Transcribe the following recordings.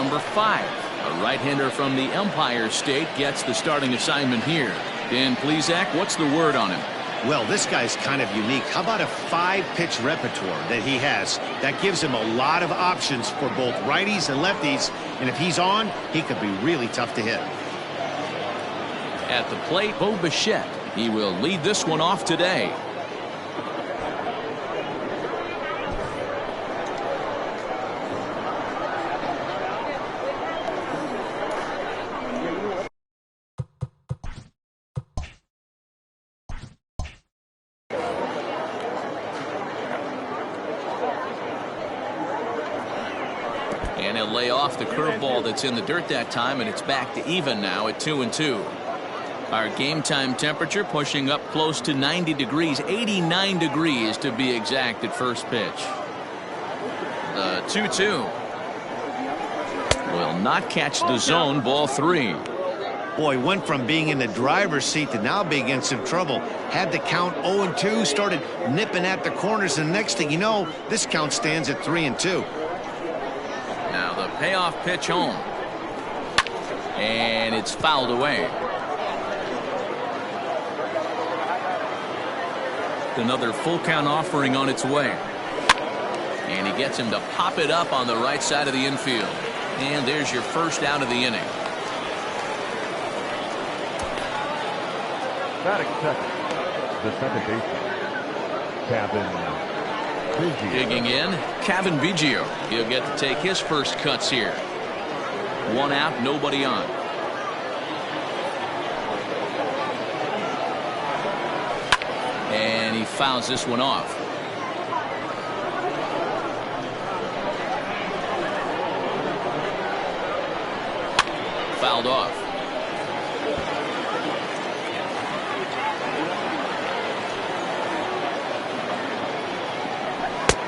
number 5. A right-hander from the Empire State gets the starting assignment here. Dan Plesac, what's the word on him? Well, this guy's kind of unique. How about a 5-pitch repertoire that he has? That gives him a lot of options for both righties and lefties. And if he's on, he could be really tough to hit. At the plate, Bo Bichette. He will lead this one off today. And he'll lay off the curveball that's in the dirt that time, and it's back to even now at 2-2. Our game time temperature pushing up close to 90 degrees, 89 degrees to be exact at first pitch. The 2-2 will not catch the zone, ball 3. Boy, went from being in the driver's seat to now being in some trouble. Had the count 0-2, started nipping at the corners, and the next thing you know, this count stands at 3-2. Now the payoff pitch home. And it's fouled away. Another full count offering on its way. And he gets him to pop it up on the right side of the infield. And there's your first out of the inning. Batting second, the second baseman, Cavan Biggio. Digging in, Cavan Biggio. He'll get to take his first cuts here. 1 out, nobody on. And he fouls this one off. Fouled off.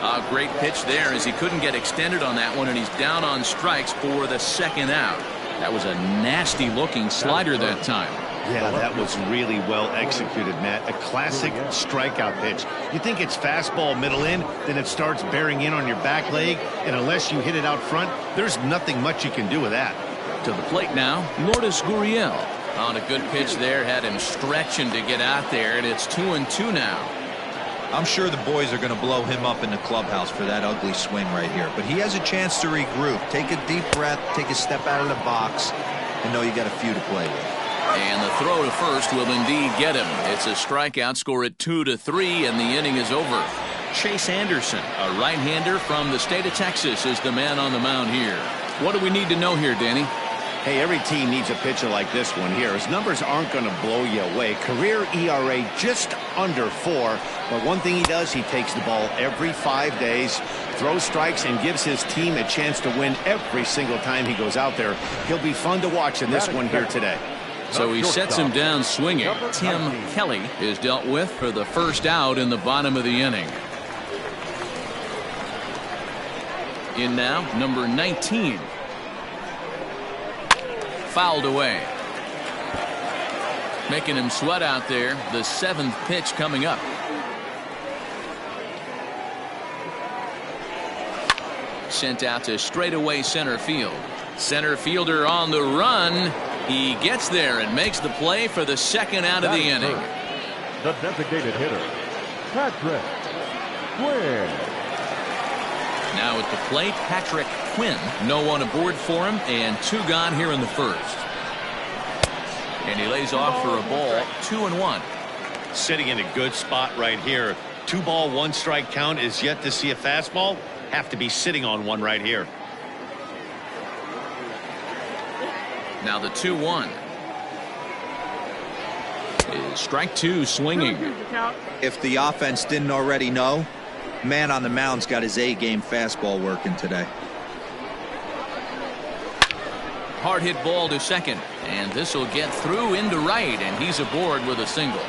A great pitch there as he couldn't get extended on that one, and he's down on strikes for the second out. That was a nasty looking slider that time. Yeah, that was really well executed, Matt. A classic strikeout pitch. You think it's fastball middle in, then it starts bearing in on your back leg, and unless you hit it out front, there's nothing much you can do with that. To the plate now, Lourdes Gurriel. On a good pitch there, had him stretching to get out there, and it's 2-2 now. I'm sure the boys are going to blow him up in the clubhouse for that ugly swing right here, but he has a chance to regroup, take a deep breath, take a step out of the box, and know you got a few to play with. And the throw to first will indeed get him. It's a strikeout, score at 2-3, and the inning is over. Chase Anderson, a right-hander from the state of Texas, is the man on the mound here. What do we need to know here, Danny? Hey, every team needs a pitcher like this one here. His numbers aren't going to blow you away. Career ERA just under 4. But one thing he does, he takes the ball every 5 days, throws strikes, and gives his team a chance to win every single time he goes out there. He'll be fun to watch in this one here today. So he sets him down swinging. Tim Kelly is dealt with for the first out in the bottom of the inning. In now, number 19. Fouled away. Making him sweat out there. The 7th pitch coming up. Sent out to straightaway center field. Center fielder on the run. He gets there and makes the play for the second out of the inning. The designated hitter, Patrick Quinn. Now at the plate, Patrick Quinn. No one aboard for him, and 2 gone here in the first. And he lays off for a ball, 2-1. Sitting in a good spot right here. 2 ball, 1 strike count is yet to see a fastball. Have to be sitting on one right here. Now the 2-1 is strike 2 swinging. If the offense didn't already know, man on the mound's got his A-game fastball working today. Hard hit ball to second, and this will get through into right, and he's aboard with a single.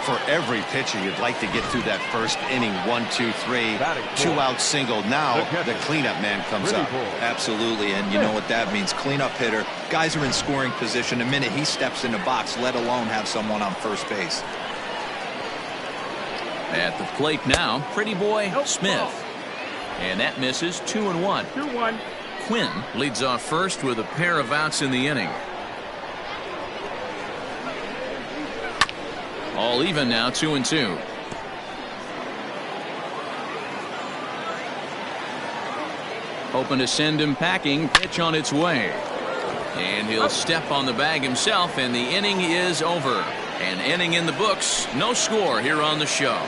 For every pitcher, you'd like to get through that first inning. 1, 2, 3, 2 out single. Now the cleanup man comes up. Absolutely, and you know what that means. Cleanup hitter. Guys are in scoring position the minute he steps in the box, let alone have someone on first base. At the plate now, Pretty Boy Smith. And that misses. 2-1. Quinn leads off first with a pair of outs in the inning. All even now, 2-2. Hoping to send him packing. Pitch on its way. And he'll step on the bag himself, and the inning is over. An inning in the books. No score here on the show.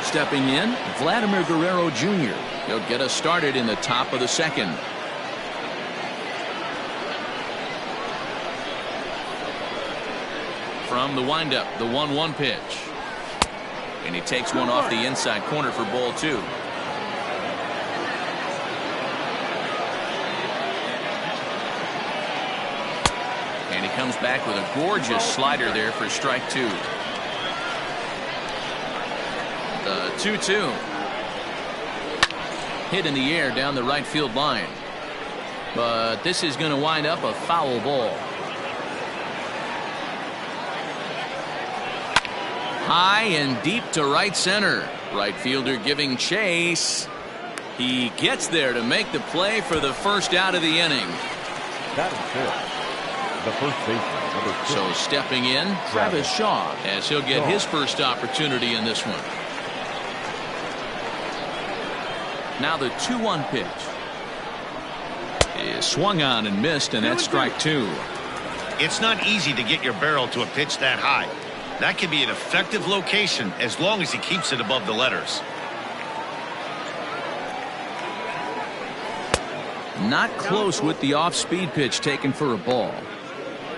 Stepping in, Vladimir Guerrero Jr. He'll get us started in the top of the second. From the windup, the 1-1 pitch. And he takes one off the inside corner for ball 2. And he comes back with a gorgeous slider there for strike 2. The 2-2. Hit in the air down the right field line. But this is going to wind up a foul ball. High and deep to right center. Right fielder giving chase. He gets there to make the play for the first out of the inning. That is it. The first baseman, number 6. So stepping in, Travis Shaw, as he'll get his first opportunity in this one. Now the 2-1 pitch is swung on and missed, and that's strike 2. It's not easy to get your barrel to a pitch that high. That can be an effective location as long as he keeps it above the letters. Not close with the off-speed pitch taken for a ball.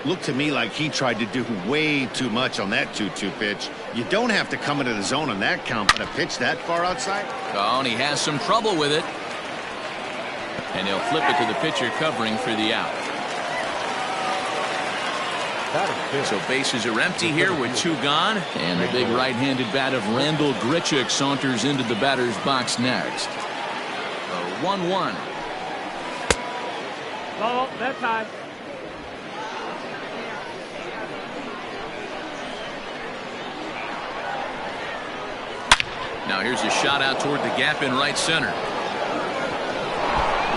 Looked to me like he tried to do way too much on that 2-2 pitch. You don't have to come into the zone on that count, but a pitch that far outside? Oh, and he has some trouble with it. And he'll flip it to the pitcher covering for the out. So bases are empty here with 2 gone. And the big right-handed bat of Randall Grichuk saunters into the batter's box next. 1-1. Oh, that's high. Now here's a shot out toward the gap in right center.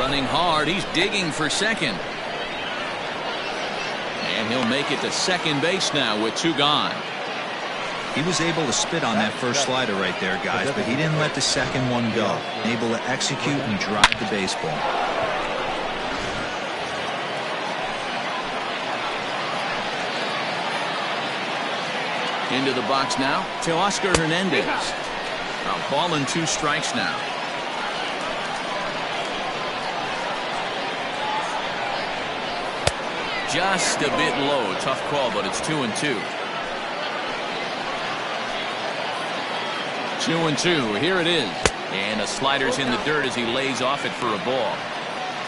Running hard. He's digging for second. And he'll make it to second base now with 2 gone. He was able to spit on that first slider right there, guys, but he didn't let the second one go. Able to execute and drive the baseball. Into the box now, Teoscar Hernandez. A ball and 2 strikes now. Just a bit low. Tough call, but it's 2-2. 2-2. Here it is. And the slider's in the dirt as he lays off it for a ball.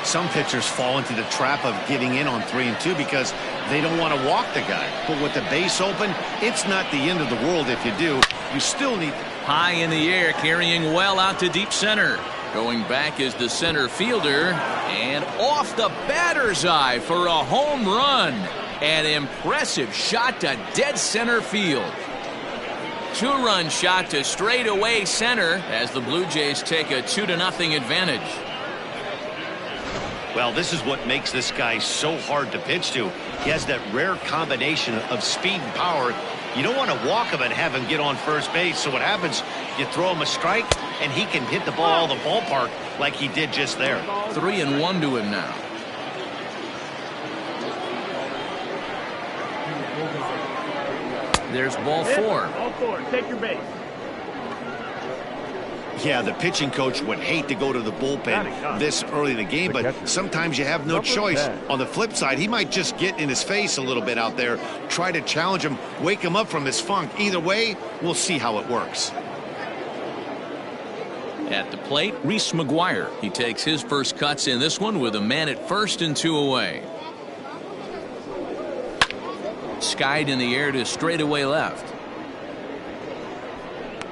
Some pitchers fall into the trap of giving in on 3-2 because they don't want to walk the guy. But with the base open, it's not the end of the world if you do. You still need... High in the air, carrying well out to deep center. Going back is the center fielder. And off the batter's eye for a home run. An impressive shot to dead center field. 2-run shot to straightaway center as the Blue Jays take a 2-0 advantage. Well, this is what makes this guy so hard to pitch to. He has that rare combination of speed and power. You don't want to walk him and have him get on first base. So what happens, you throw him a strike, and he can hit the ball the ballpark like he did just there. 3-1 to him now. There's ball 4. Ball 4. Take your base. Yeah, the pitching coach would hate to go to the bullpen this early in the game, but sometimes you have no choice. On the flip side, he might just get in his face a little bit out there, try to challenge him, wake him up from his funk. Either way, we'll see how it works. At the plate, Reese McGuire. He takes his first cuts in this one with a man at first and 2 away. Skied in the air to straightaway left.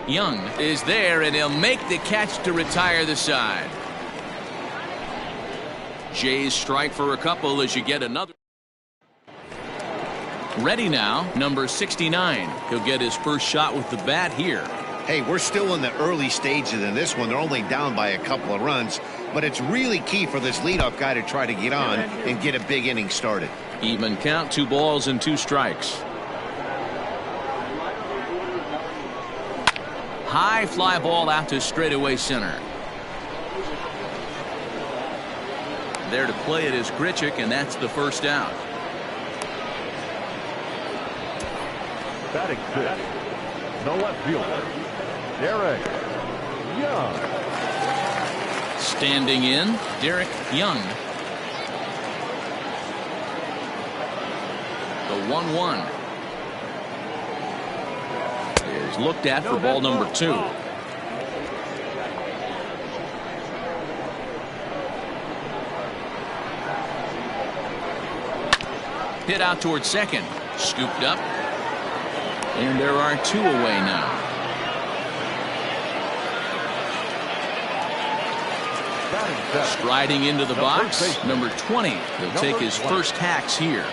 Young is there, and he'll make the catch to retire the side. Jays strike for a couple as you get another. Ready now, number 69. He'll get his first shot with the bat here. Hey, we're still in the early stages in this one. They're only down by a couple of runs, but it's really key for this leadoff guy to try to get on and get a big inning started. Even count, 2 balls and 2 strikes. High fly ball out to straightaway center. There to play it is Grichuk, and that's the first out. Batting fifth, the left fielder, Derek Young. Standing in, Derek Young. The 1-1 is looked at for ball number 2. Hit out towards second. Scooped up. And there are 2 away now. Striding into the box, number 20. He'll take his first hacks here.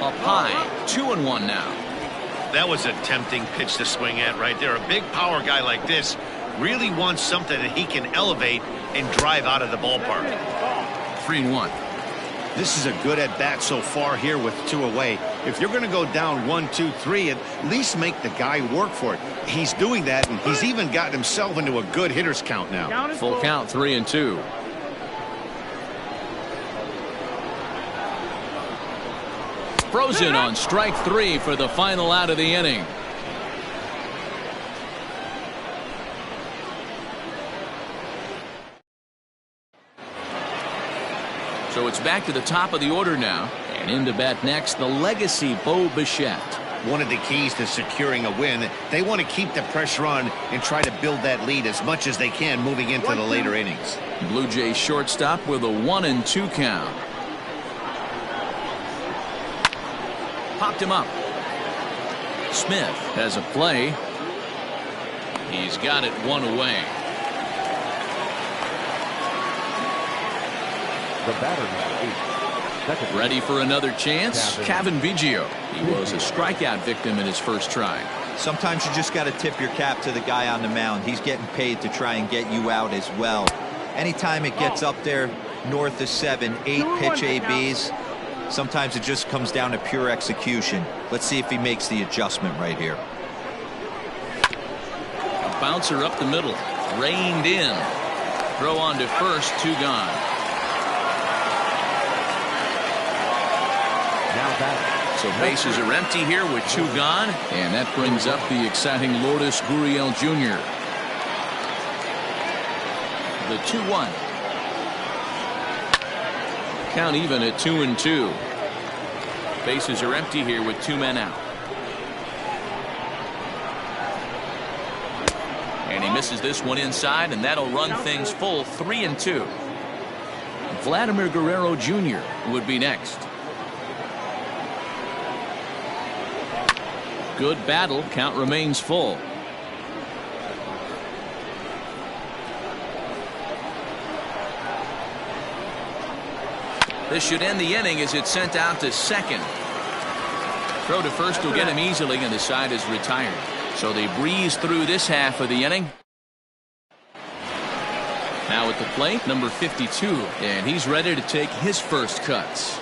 Up high, 2-1 now. That was a tempting pitch to swing at right there. A big power guy like this really wants something that he can elevate and drive out of the ballpark. 3-1. This is a good at bat so far here with 2 away. If you're going to go down 1, 2, 3, at least make the guy work for it. He's doing that, and he's even gotten himself into a good hitter's count now. Full count, 3-2. Frozen on strike 3 for the final out of the inning. So it's back to the top of the order now. And in to bat next, the legacy Bo Bichette. One of the keys to securing a win, they want to keep the pressure on and try to build that lead as much as they can moving into the later innings. Blue Jays shortstop with a 1-2 count. Popped him up. Smith has a play. He's got it 1 away. The batter now, 8. Second. Ready for another chance. Cavan Biggio. He was a strikeout victim in his first try. Sometimes you just got to tip your cap to the guy on the mound. He's getting paid to try and get you out as well. Anytime it gets up there north of 7, 8 pitch ABs, sometimes it just comes down to pure execution. Let's see if he makes the adjustment right here. A bouncer up the middle. Reined in. Throw on to first. 2 gone. So bases are empty here with 2 gone, and that brings up the exciting Lourdes Gurriel Jr. The 2-1. Count even at 2-2. Bases are empty here with 2 men out. And he misses this one inside, and that'll run things full. 3-2. Vladimir Guerrero Jr. would be next. Good battle. Count remains full. This should end the inning as it's sent out to second. Throw to first will get him easily, and the side is retired. So they breeze through this half of the inning. Now at the plate, number 52, and he's ready to take his first cuts.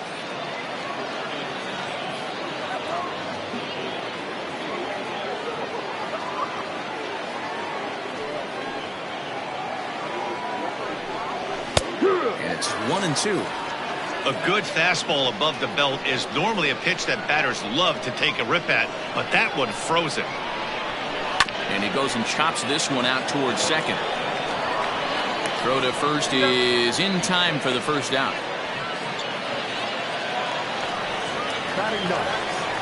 And it's 1-2. A good fastball above the belt is normally a pitch that batters love to take a rip at, but that one frozen. And he goes and chops this one out towards second. Throw to first is in time for the first out.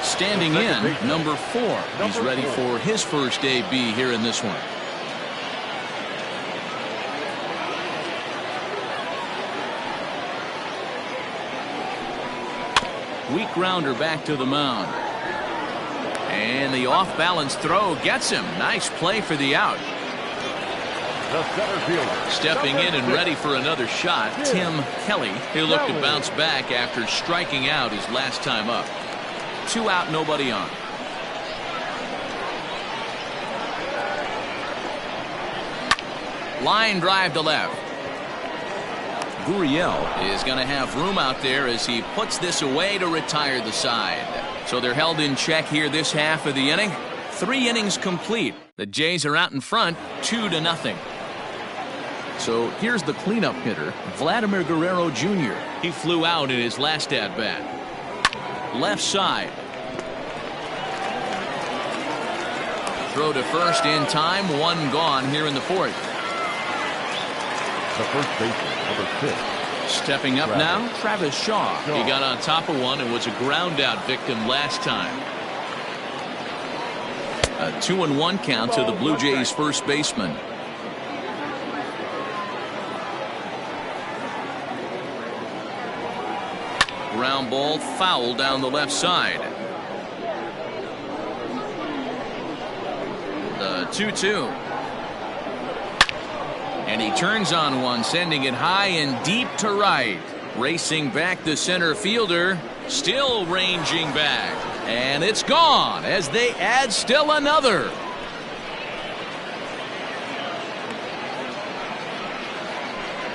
Standing in, number 4. He's ready for his first AB here in this one. Weak grounder back to the mound. And the off-balance throw gets him. Nice play for the out. the center fielder. Stepping in and ready for another shot, Tim Kelly. He'll look to bounce back after striking out his last time up. 2 out, nobody on. Line drive to left. Gurriel is going to have room out there as he puts this away to retire the side. So they're held in check here this half of the inning. 3 innings complete. The Jays are out in front 2-0. So here's the cleanup hitter, Vladimir Guerrero Jr. He flew out in his last at-bat. Left side. Throw to first in time. 1 gone here in the 4th. The first baseman, number 6. Stepping up now, Travis Shaw. He got on top of one and was a ground out victim last time. A 2-1 count to the Blue Jays first baseman. Ground ball foul down the left side. The 2-2. And he turns on one, sending it high and deep to right. Racing back the center fielder, still ranging back. And it's gone as they add still another.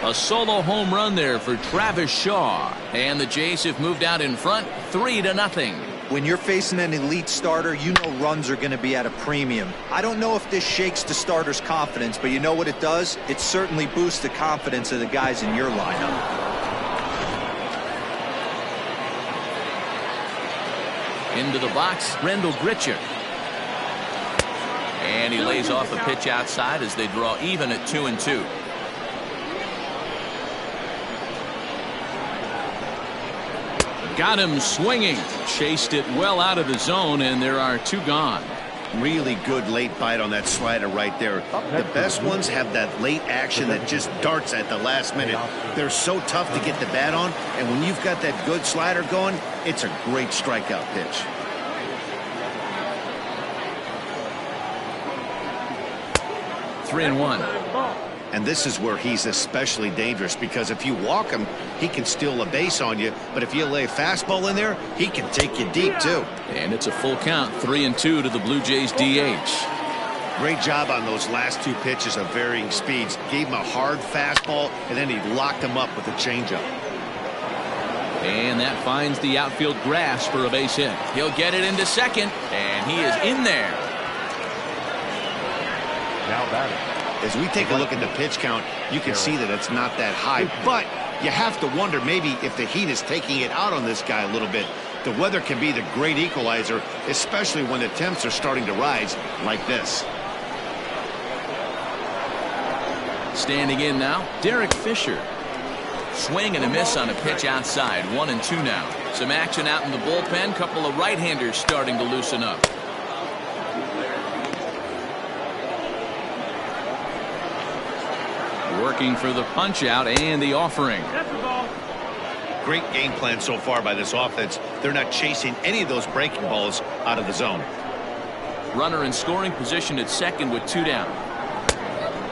A solo home run there for Travis Shaw. And the Jays have moved out in front 3-0. When you're facing an elite starter, you know runs are going to be at a premium. I don't know if this shakes the starter's confidence, but you know what it does? It certainly boosts the confidence of the guys in your lineup. Into the box, Randal Grichuk. And he lays off a pitch outside as they draw even at 2-2. Got him swinging. Chased it well out of the zone, and there are 2 gone. Really good late bite on that slider right there. The best ones have that late action that just darts at the last minute. They're so tough to get the bat on, and when you've got that good slider going, it's a great strikeout pitch. Three and one. And this is where he's especially dangerous, because if you walk him, he can steal a base on you. But if you lay a fastball in there, he can take you deep, too. And it's a full count, 3-2 to the Blue Jays DH. Great job on those last 2 pitches of varying speeds. Gave him a hard fastball, and then he locked him up with a changeup. And that finds the outfield grass for a base hit. He'll get it into second, and he is in there. Now batting. As we take a look at the pitch count, you can see that it's not that high, but you have to wonder maybe if the heat is taking it out on this guy a little bit. The weather can be the great equalizer, especially when the temps are starting to rise like this. Standing in now, Derek Fisher. Swing and a miss on a pitch outside. 1-2 now. Some action out in the bullpen. Couple of right-handers starting to loosen up. Working for the punch out and the offering. Great game plan so far by this offense. They're not chasing any of those breaking balls out of the zone. Runner in scoring position at second with 2 down.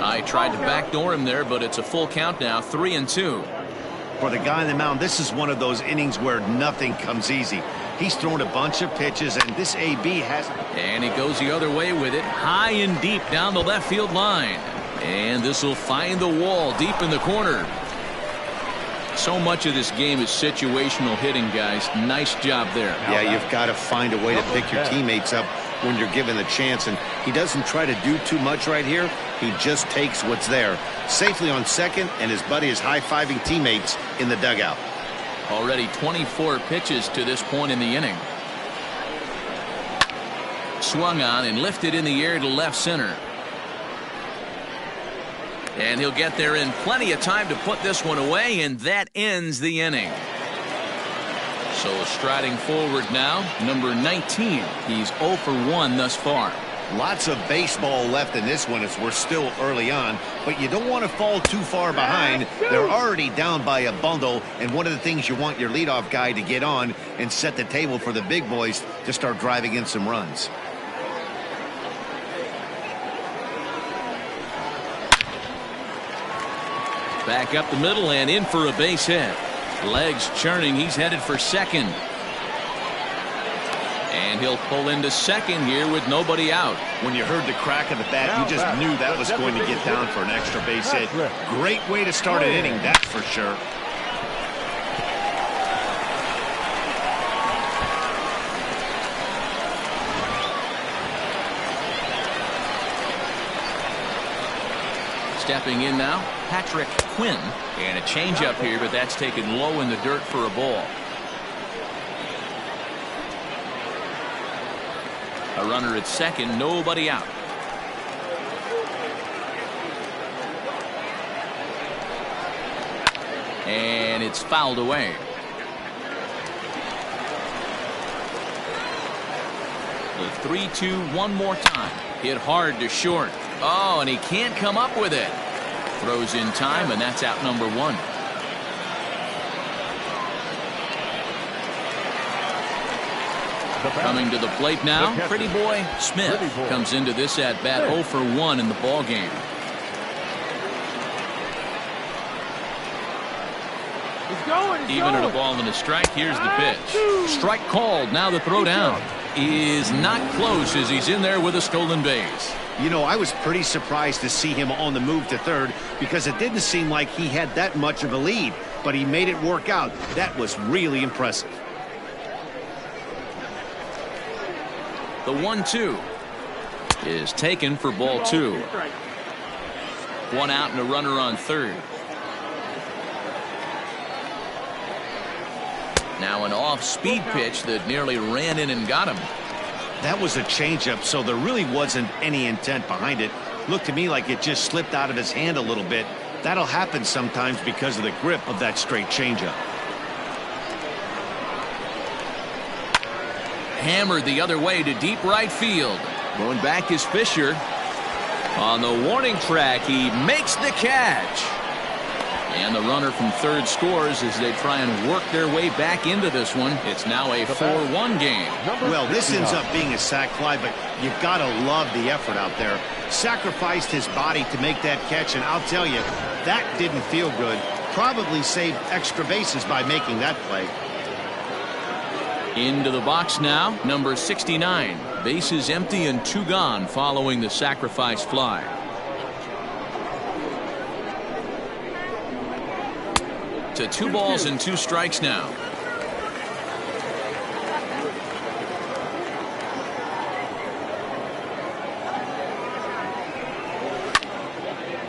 I tried to backdoor him there, but it's a full count now, 3-2. For the guy on the mound, this is one of those innings where nothing comes easy. He's thrown a bunch of pitches, and this AB has... And he goes the other way with it, high and deep down the left field line. And this will find the wall deep in the corner. So much of this game is situational hitting, guys. Nice job there. Yeah, you've got to find a way to pick your teammates up when you're given the chance, and he doesn't try to do too much right here. He just takes what's there. Safely on second, and his buddy is high-fiving teammates in the dugout. Already 24 pitches to this point in the inning. Swung on and lifted in the air to left center. And he'll get there in plenty of time to put this one away, and that ends the inning. So striding forward now, number 19. He's 0 for 1 thus far. Lots of baseball left in this one as we're still early on, but you don't want to fall too far behind. They're already down by a bundle, and one of the things you want your leadoff guy to get on and set the table for the big boys to start driving in some runs. Back up the middle and in for a base hit. Legs churning. He's headed for second. And he'll pull into second here with nobody out. When you heard the crack of the bat, you just knew that was going to get down for an extra base hit. Great way to start an inning, that's for sure. Stepping in now, Patrick Quinn. And a changeup here, but that's taken low in the dirt for a ball. A runner at second, nobody out. And it's fouled away. The 3-2 one more time. Hit hard to short. Oh, and he can't come up with it. Throws in time, and that's out number one. Coming to the plate now, Pretty Boy Smith comes into this at bat 0 for 1 in the ball game. Even at a ball and a strike, here's the pitch. Strike called. Now the throw down is not close as he's in there with a stolen base. You know, I was pretty surprised to see him on the move to third because it didn't seem like he had that much of a lead, but he made it work out. That was really impressive. The 1-2 is taken for ball two. One out and a runner on third. Now an off-speed pitch that nearly ran in and got him. That was a changeup, so there really wasn't any intent behind it. Looked to me like it just slipped out of his hand a little bit. That'll happen sometimes because of the grip of that straight changeup. Hammered the other way to deep right field. Going back is Fisher. On the warning track, he makes the catch. And the runner from third scores as they try and work their way back into this one. It's now a 4-1 game. Well, this ends up being a sac fly, but you've got to love the effort out there. Sacrificed his body to make that catch, and I'll tell you, that didn't feel good. Probably saved extra bases by making that play. Into the box now, number 69. Bases empty and 2 gone following the sacrifice fly. To 2 balls and 2 strikes now.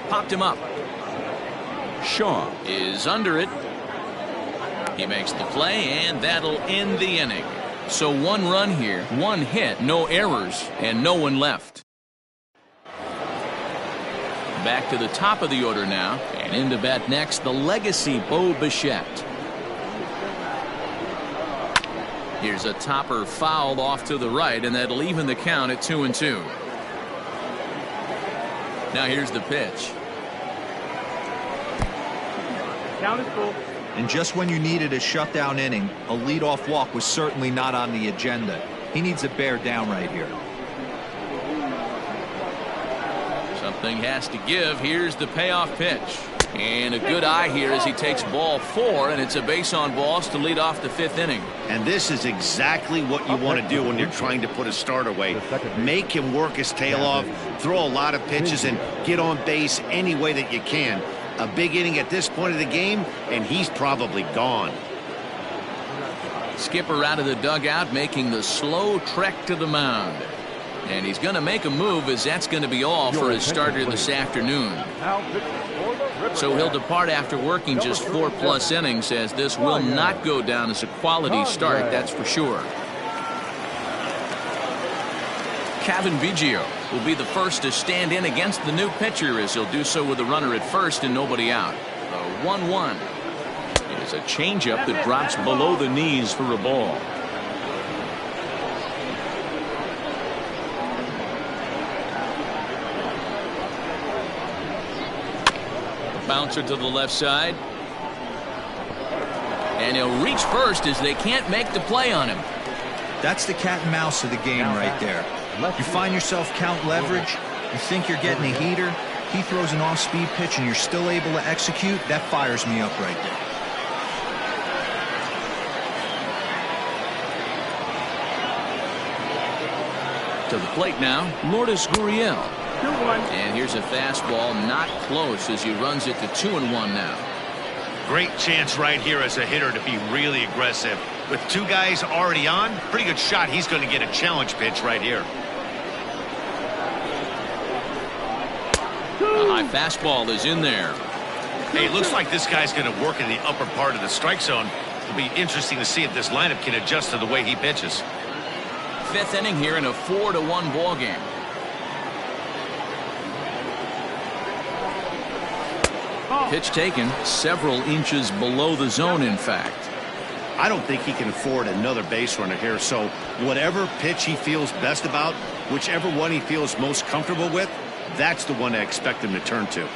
Popped him up. Shaw is under it. He makes the play, and that'll end the inning. So 1 run here, 1 hit, no errors, and no one left. Back to the top of the order now, and into bat next, the legacy Bo Bichette. Here's a topper fouled off to the right, and that'll even the count at 2-2. Now here's the pitch. Count is full. And just when you needed a shutdown inning, a leadoff walk was certainly not on the agenda. He needs to bear down right here. Something has to give. Here's the payoff pitch. And a good eye here as he takes ball 4, and it's a base on balls to lead off the 5th inning. And this is exactly what you want to do when you're trying to put a start away. Make him work his tail off, throw a lot of pitches, and get on base any way that you can. A big inning at this point of the game, and he's probably gone. Skipper out of the dugout making the slow trek to the mound. And he's going to make a move as that's going to be all for his starter this afternoon. So he'll depart after working just 4+ innings, as this will not go down as a quality start, that's for sure. Cavan Biggio will be the first to stand in against the new pitcher, as he'll do so with a runner at first and nobody out. The 1-1 is a changeup that drops below the knees for a ball. Bouncer to the left side. And he'll reach first as they can't make the play on him. That's the cat and mouse of the game right there. You find yourself count leverage, you think you're getting a heater, He throws an off-speed pitch and you're still able to execute. That fires me up right there. To the plate now, Lourdes Gurriel. 2-1. And here's a fastball not close as he runs it to 2-1 now. Great chance right here as a hitter to be really aggressive. With two guys already on, pretty good shot. He's going to get a challenge pitch right here. A high fastball is in there. Hey, it looks like this guy's going to work in the upper part of the strike zone. It'll be interesting to see if this lineup can adjust to the way he pitches. Fifth inning here in a 4-1 ball game. Pitch taken several inches below the zone, in fact. I don't think he can afford another base runner here, so whatever pitch he feels best about, whichever one he feels most comfortable with, that's the one I expect him to turn to.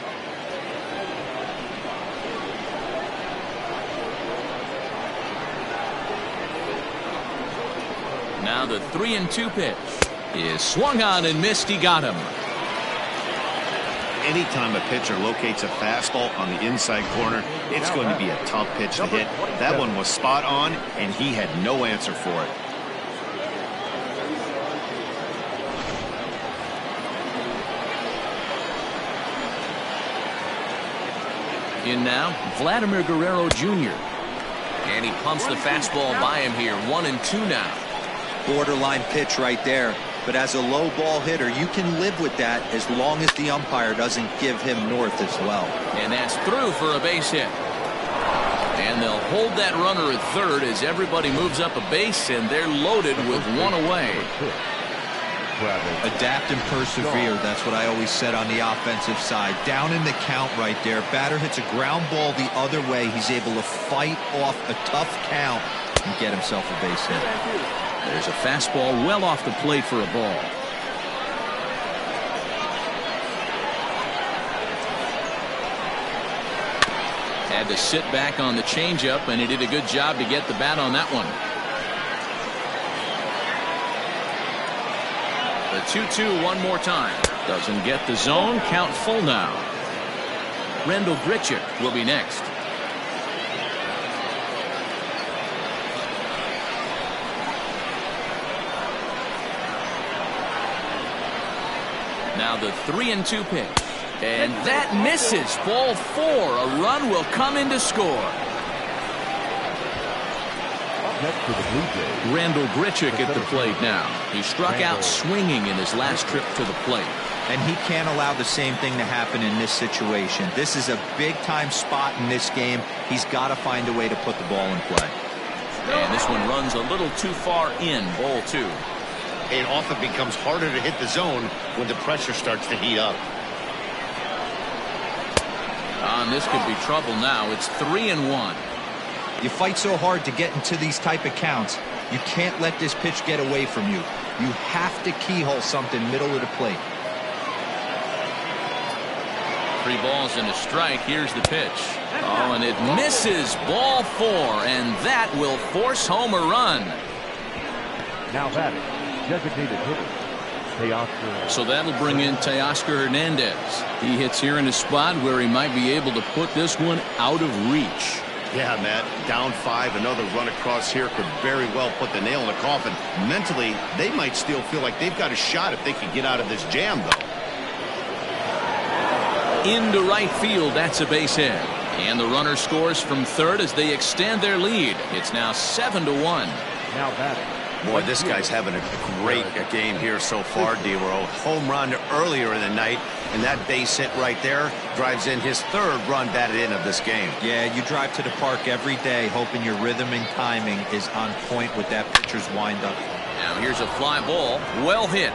Now the 3-2 pitch is swung on and missed. He got him. Anytime a pitcher locates a fastball on the inside corner, it's going to be a tough pitch to hit. That one was spot on, and he had no answer for it. In now, Vladimir Guerrero Jr. And he pumps the fastball by him here. 1-2 now. Borderline pitch right there. But as a low ball hitter, you can live with that as long as the umpire doesn't give him north as well. And that's through for a base hit. And they'll hold that runner at third as everybody moves up a base, and they're loaded with one away. Adapt and persevere. That's what I always said on the offensive side. Down in the count right there. Batter hits a ground ball the other way. He's able to fight off a tough count and get himself a base hit. There's a fastball well off the plate for a ball. Had to sit back on the changeup, and he did a good job to get the bat on that one. The 2-2 one more time. Doesn't get the zone. Count full now. Randal Grichuk will be next. Now the 3-2 pitch. And that misses. Ball 4. A run will come in to score. Next to the Blue Jays, Randal Grichuk at the plate now. He struck out swinging in his last trip to the plate. And he can't allow the same thing to happen in this situation. This is a big-time spot in this game. He's got to find a way to put the ball in play. And this one runs a little too far in. Ball 2. It often becomes harder to hit the zone when the pressure starts to heat up. And this could be trouble now. It's 3-1. You fight so hard to get into these type of counts. You can't let this pitch get away from you. You have to keyhole something middle of the plate. 3 balls and a strike. Here's the pitch. Oh, and it misses. Ball 4, and that will force home a run. now batting, designated hitter, Teoscar. So that'll bring in Teoscar Hernandez. He hits here in a spot where he might be able to put this one out of reach. Yeah, Matt, down 5, another run across here could very well put the nail in the coffin. Mentally, they might still feel like they've got a shot if they can get out of this jam, though. Into right field, that's a base hit. And the runner scores from third as they extend their lead. It's now 7-1. Now batting. Boy, this guy's having a great game here so far, D-Row. Home run earlier in the night, and that base hit right there drives in his 3rd run batted in of this game. Yeah, you drive to the park every day hoping your rhythm and timing is on point with that pitcher's windup. Now here's a fly ball. Well hit.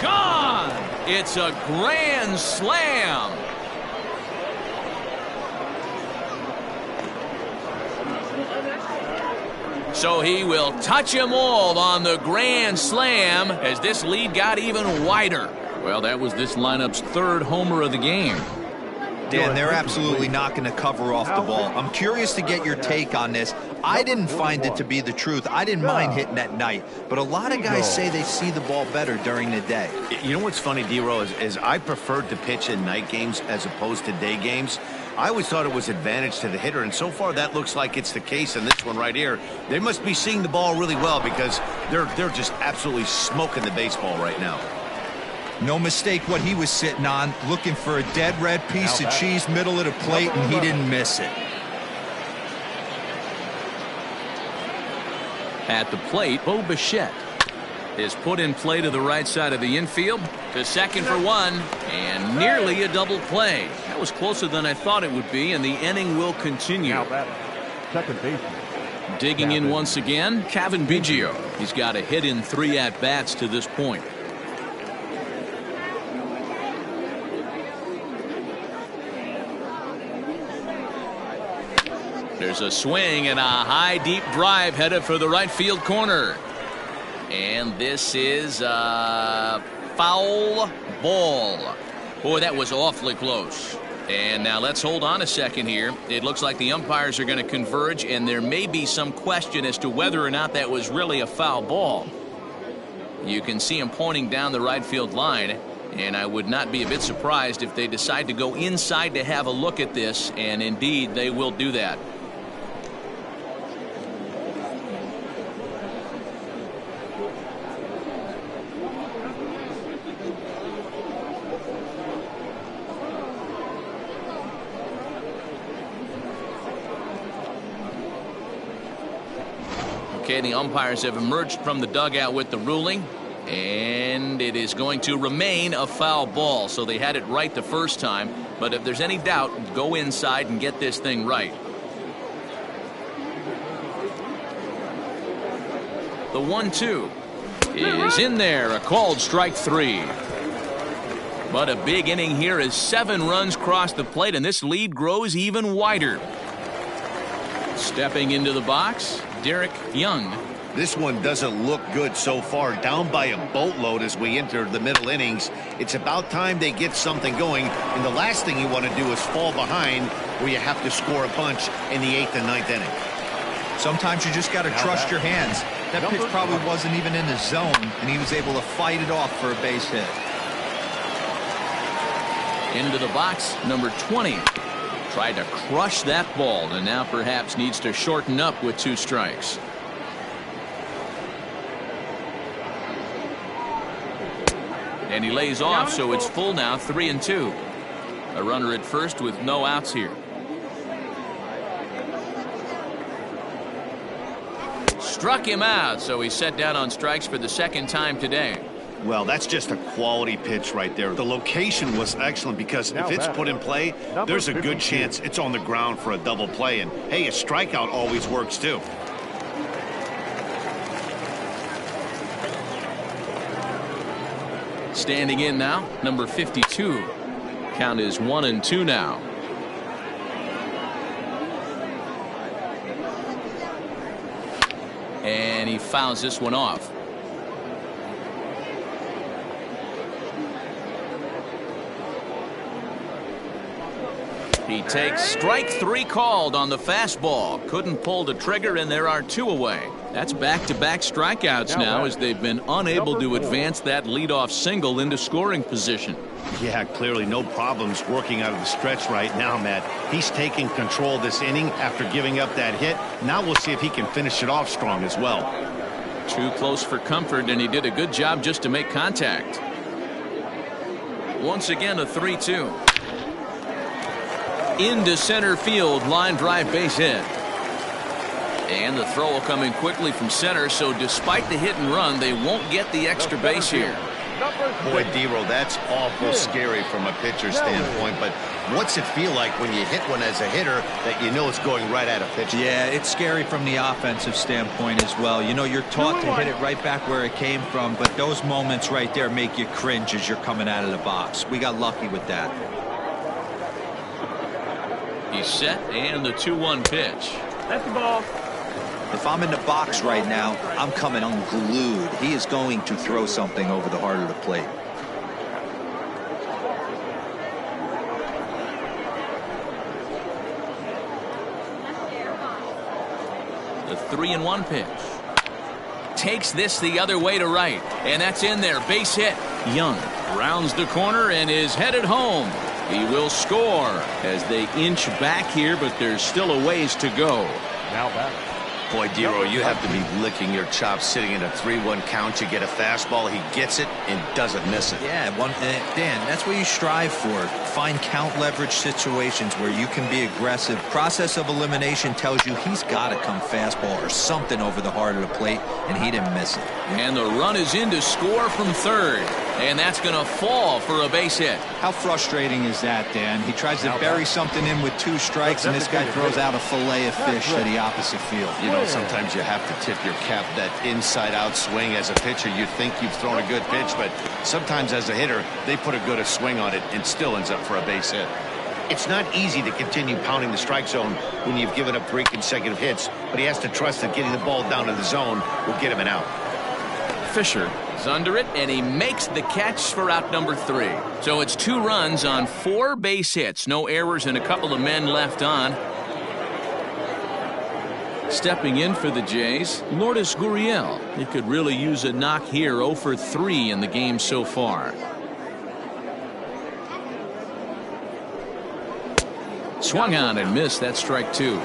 Gone! It's a grand slam. So he will touch them all on the grand slam as this lead got even wider. Well, that was this lineup's 3rd homer of the game. Dan, they're absolutely not going to cover off the ball. I'm curious to get your take on this. I didn't find it to be the truth. I didn't mind hitting at night, but a lot of guys say they see the ball better during the day. You know what's funny, D-Row, is I preferred to pitch in night games as opposed to day games. I always thought it was advantage to the hitter, and so far that looks like it's the case in this one right here. They must be seeing the ball really well because they're just absolutely smoking the baseball right now. No mistake what he was sitting on, looking for a dead red piece of cheese middle of the plate, and he didn't miss it. At the plate, Bo Bichette is put in play to the right side of the infield. To second for one, and nearly a double play. That was closer than I thought it would be, and the inning will continue. Second baseman. Digging in once again, Cavan Biggio. He's got a hit in 3 at-bats to this point. There's a swing and a high deep drive headed for the right field corner. And this is a foul ball. Boy, that was awfully close. And now let's hold on a second here. It looks like the umpires are going to converge, and there may be some question as to whether or not that was really a foul ball. You can see him pointing down the right field line, and I would not be a bit surprised if they decide to go inside to have a look at this, and indeed they will do that. Okay, the umpires have emerged from the dugout with the ruling, and it is going to remain a foul ball. So they had it right the first time, but if there's any doubt, go inside and get this thing right. The 1-2 is in there, a called strike 3. But a big inning here as 7 runs cross the plate, and this lead grows even wider. Stepping into the box, Derek Young. This one doesn't look good so far, down by a boatload as we enter the middle innings. It's about time they get something going, and the last thing you want to do is fall behind where you have to score a bunch in the 8th and 9th inning. Sometimes you just got to trust your hands. That pitch probably wasn't even in the zone, and he was able to fight it off for a base hit. Into the box, number 20. Tried to crush that ball, and now perhaps needs to shorten up with 2 strikes. And he lays off, so it's full now, 3-2. A runner at first with no outs here. Struck him out, so he's set down on strikes for the 2nd time today. Well, that's just a quality pitch right there. The location was excellent because if it's put in play, there's a good chance it's on the ground for a double play. And, hey, a strikeout always works, too. Standing in now, number 52. Count is 1-2 now. And he fouls this one off. He takes strike 3 called on the fastball. Couldn't pull the trigger, and there are 2 away. That's back-to-back strikeouts now as they've been unable to advance that leadoff single into scoring position. Yeah, clearly no problems working out of the stretch right now, Matt. He's taking control of this inning after giving up that hit. Now we'll see if he can finish it off strong as well. Too close for comfort, and he did a good job just to make contact. Once again, a 3-2. Into center field, line drive base hit. And the throw will come in quickly from center, so despite the hit and run, they won't get the extra base here. Boy, D-Row, that's awful scary from a pitcher's standpoint, but what's it feel like when you hit one as a hitter that you know it's going right at a pitcher? Yeah, it's scary from the offensive standpoint as well. You know, you're taught to hit it right back where it came from, but those moments right there make you cringe as you're coming out of the box. We got lucky with that. He's set, and the 2-1 pitch. That's the ball. If I'm in the box right now, I'm coming unglued. He is going to throw something over the heart of the plate. The 3-1 pitch. Takes this the other way to right, and that's in there. Base hit. Young rounds the corner and is headed home. He will score as they inch back here, but there's still a ways to go. Now back. Boy, Dero, you have to be licking your chops sitting in a 3-1 count. You get a fastball, he gets it and doesn't miss it. Yeah, Dan, that's what you strive for. Find count leverage situations where you can be aggressive. Process of elimination tells you he's got to come fastball or something over the heart of the plate, and he didn't miss it. And the run is in to score from third, and that's going to fall for a base hit. How frustrating is that, Dan? He tries to bury something in with 2 strikes, and this guy throws out a fillet of fish to the opposite field. You know, sometimes you have to tip your cap. That inside-out swing as a pitcher, you think you've thrown a good pitch, but sometimes as a hitter, they put a good swing on it and still ends up for a base hit. It's not easy to continue pounding the strike zone when you've given up 3 consecutive hits, but he has to trust that getting the ball down to the zone will get him an out. Fisher is under it, and he makes the catch for out number 3. So it's 2 runs on 4 base hits. No errors and a couple of men left on. Stepping in for the Jays, Lourdes Gurriel. He could really use a knock here. 0 for 3 in the game so far. Swung on and missed. That strike 2.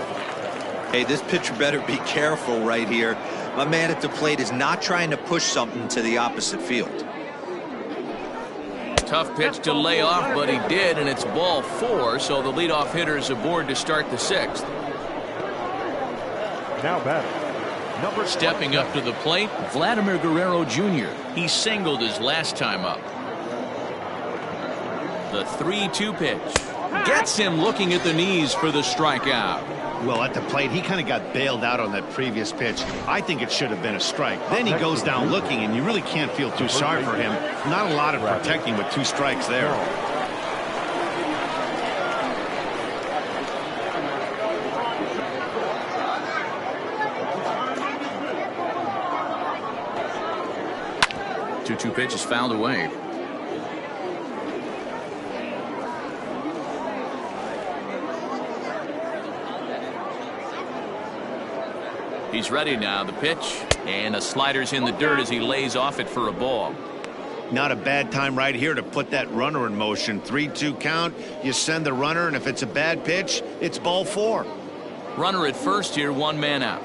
Hey, this pitcher better be careful right here. My man at the plate is not trying to push something to the opposite field. Tough pitch to lay off, but he did, and it's ball 4, so the leadoff hitter is aboard to start the 6th. Now batting. Number Stepping up to the plate, Vladimir Guerrero Jr. He singled his last time up. The 3-2 pitch. Gets him looking at the knees for the strikeout. Well, at the plate, he kind of got bailed out on that previous pitch. I think it should have been a strike. Then he goes down looking, and you really can't feel too sorry for him. Not a lot of protecting with 2 strikes there. Two pitches fouled away. He's ready now. The pitch, and a slider's in the dirt as he lays off it for a ball. Not a bad time right here to put that runner in motion. 3-2 count. You send the runner, and if it's a bad pitch, it's ball 4. Runner at first here, 1 man out.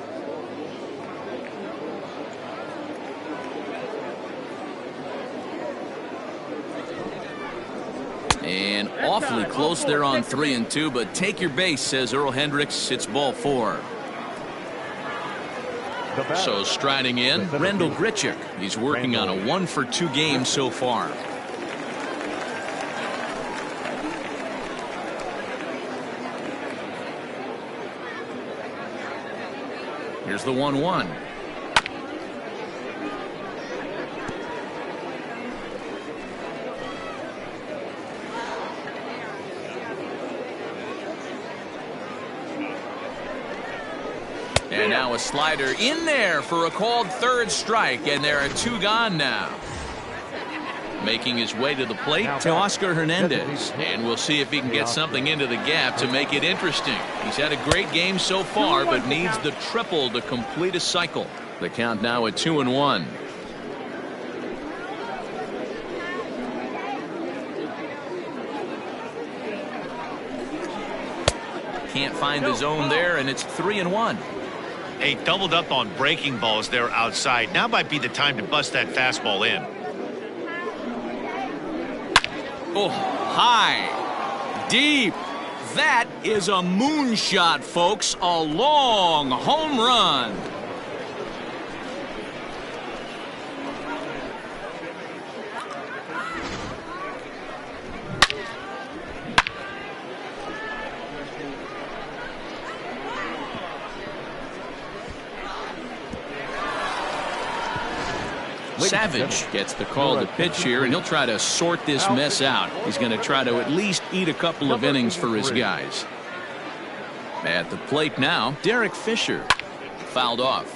And awfully close there on 3-2, but take your base, says Earl Hendricks. It's ball 4. So striding in, Randall Grichuk. He's working on a 1 for 2 game so far. Here's the 1-1. And now a slider in there for a called 3rd strike, and there are 2 gone now. Making his way to the plate to Oscar Hernandez, and we'll see if he can get something into the gap to make it interesting. He's had a great game so far, but needs the triple to complete a cycle. The count now at 2-1. Can't find the zone there, and it's 3-1. Hey, doubled up on breaking balls there outside. Now might be the time to bust that fastball in. Oh, high, deep. That is a moonshot, folks. A long home run. Savage gets the call to pitch here, and he'll try to sort this mess out. He's going to try to at least eat a couple of innings for his guys. At the plate now, Derek Fisher. Fouled off.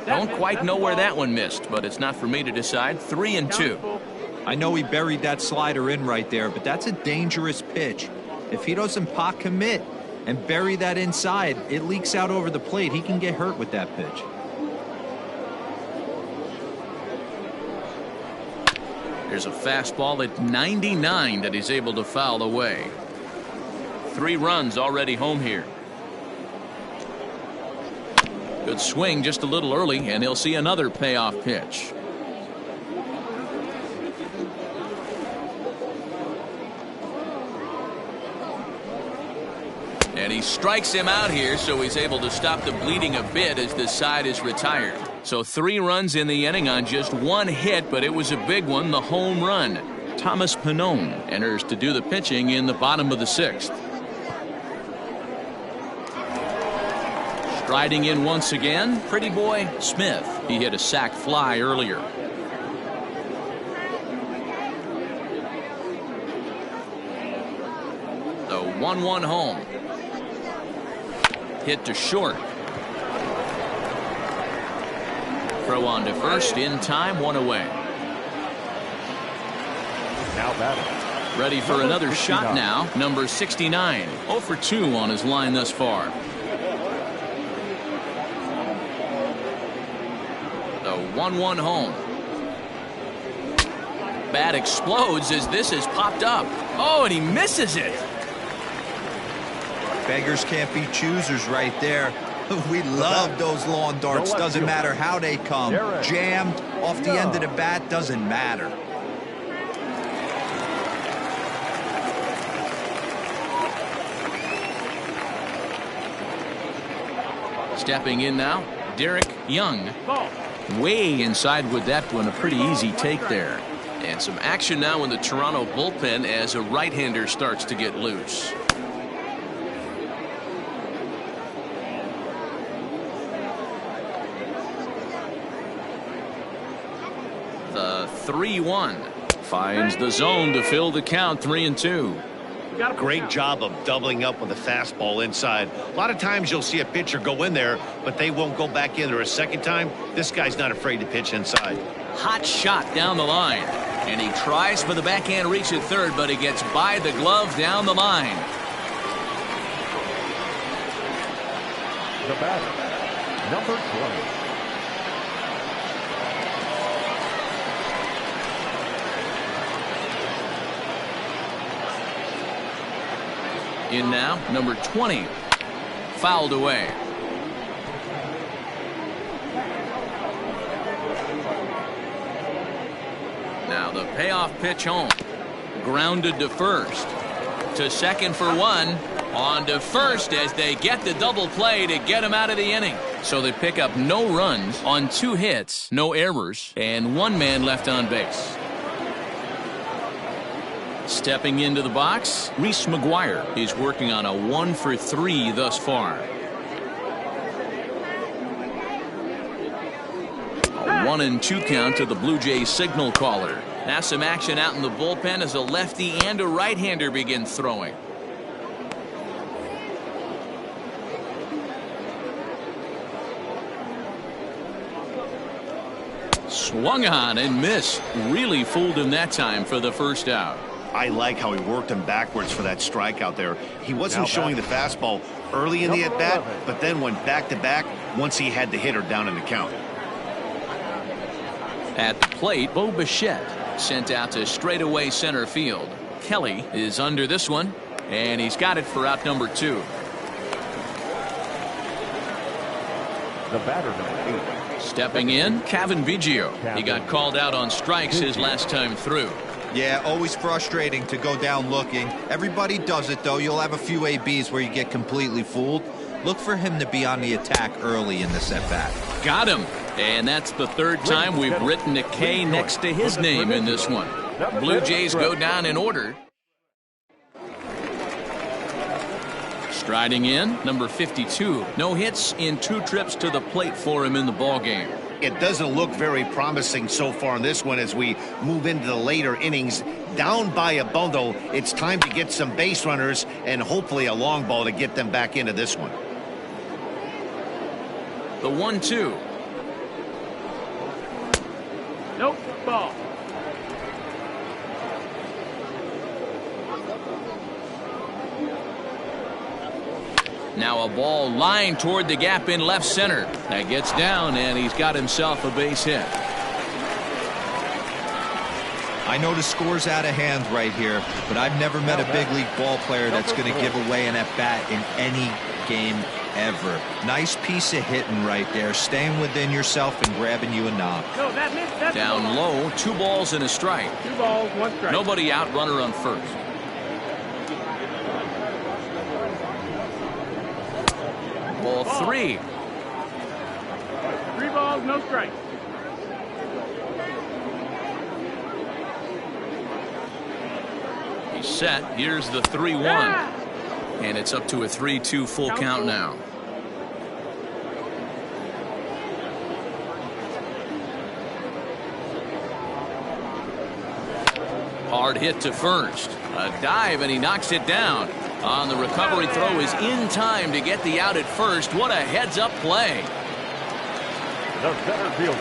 Don't quite know where that one missed, but it's not for me to decide. 3-2. I know he buried that slider in right there, but that's a dangerous pitch. If he doesn't pot commit and bury that inside, it leaks out over the plate. He can get hurt with that pitch. There's a fastball at 99 that he's able to foul away. 3 runs already home here. Good swing just a little early, and he'll see another payoff pitch. And he strikes him out here, so he's able to stop the bleeding a bit as the side is retired. So 3 runs in the inning on just 1 hit, but it was a big one, the home run. Thomas Pannone enters to do the pitching in the bottom of the 6th. Striding in once again, Pretty Boy Smith. He hit a sac fly earlier. The 1-1 home. Hit to short. Throw on to first in time, 1 away. Now batting. Ready for another shot now. Number 69. 0 for 2 on his line thus far. The 1-1 home. Bat explodes as this is popped up. Oh, and he misses it. Beggars can't be choosers right there. We love those lawn darts. Doesn't matter how they come. Jammed off the end of the bat, doesn't matter. Stepping in now, Derek Young. Way inside with that one, a pretty easy take there. And some action now in the Toronto bullpen as a right-hander starts to get loose. The 3-1 finds the zone to fill the count. 3-2. Great job of doubling up with a fastball inside. A lot of times you'll see a pitcher go in there, but they won't go back in there a second time. This guy's not afraid to pitch inside. Hot shot down the line. And he tries for the backhand reach at third, but he gets by the glove down the line. The batter, number 20. In now, number 20. Fouled away. Now the payoff pitch home. Grounded to first. To second for 1. On to first as they get the double play to get him out of the inning. So they pick up no runs on 2 hits, no errors, and 1 man left on base. Stepping into the box, Reese McGuire. He's working on a 1 for 3 thus far. A 1-2 count to the Blue Jays signal caller. Now some action out in the bullpen as a lefty and a right-hander begin throwing. Swung on and missed. Really fooled him that time for the first out. I like how he worked him backwards for that strikeout there. He wasn't showing the fastball early in the at-bat, but then went back-to-back once he had the hitter down in the count. At the plate, Bo Bichette sent out to straightaway center field. Kelly is under this one, and he's got it for out number 2. The batter, number 8. Stepping in, Cavan Biggio. He got called out on strikes his last time through. Yeah, always frustrating to go down looking. Everybody does it, though. You'll have a few ABs where you get completely fooled. Look for him to be on the attack early in the at-bat. Got him. And that's the 3rd time we've written a K next to his name in this one. Blue Jays go down in order. Striding in, number 52. No hits in 2 trips to the plate for him in the ballgame. It doesn't look very promising so far in this one as we move into the later innings. Down by a bundle, it's time to get some base runners and hopefully a long ball to get them back into this one. The 1-2. Ball. Now a ball lined toward the gap in left center. That gets down, and he's got himself a base hit. I know the score's out of hand right here, but I've never met a big league ball player that's going to give away an at-bat in any game ever. Nice piece of hitting right there, staying within yourself and grabbing you a knock. No, that missed. That's Down low, 2 balls and a strike. 2 balls, 1 strike. Nobody out, runner on first. Ball 3. 3 balls, no strike. He's set. Here's the 3-1. And it's up to a 3-2 full count now. Hard hit to first. A dive, and he knocks it down. On the recovery throw is in time to get the out at first. What a heads-up play.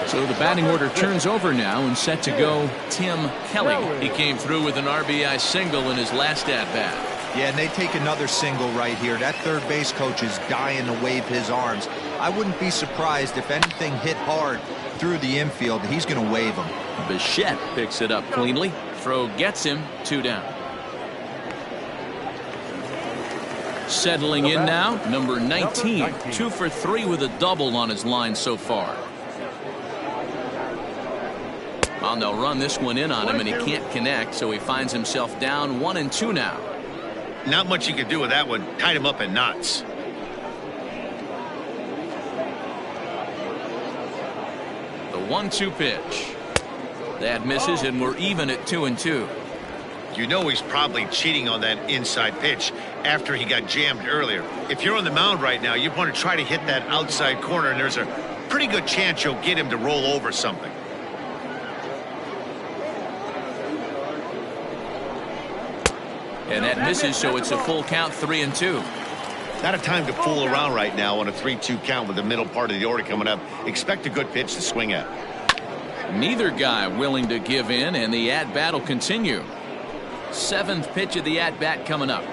So the batting order turns over now, and set to go Tim Kelly. He came through with an RBI single in his last at-bat. Yeah, and they take another single right here. That third base coach is dying to wave his arms. I wouldn't be surprised if anything hit hard through the infield. He's going to wave them. Bichette picks it up cleanly. Throw gets him. 2 down. Settling in now, number 19. 2 for 3 with a double on his line so far. Well, they'll run this one in on him, and he can't connect, so he finds himself down 1-2 now. Not much you could do with that one. Tied him up in knots. The 1-2 pitch. That misses, and we're even at 2-2. You know he's probably cheating on that inside pitch after he got jammed earlier. If you're on the mound right now, you want to try to hit that outside corner, and there's a pretty good chance you'll get him to roll over something. And that misses, so it's a full count, 3-2. Not a time to fool around right now on a 3-2 count with the middle part of the order coming up. Expect a good pitch to swing at. Neither guy willing to give in, and the at-bat will continue. 7th pitch of the at-bat coming up.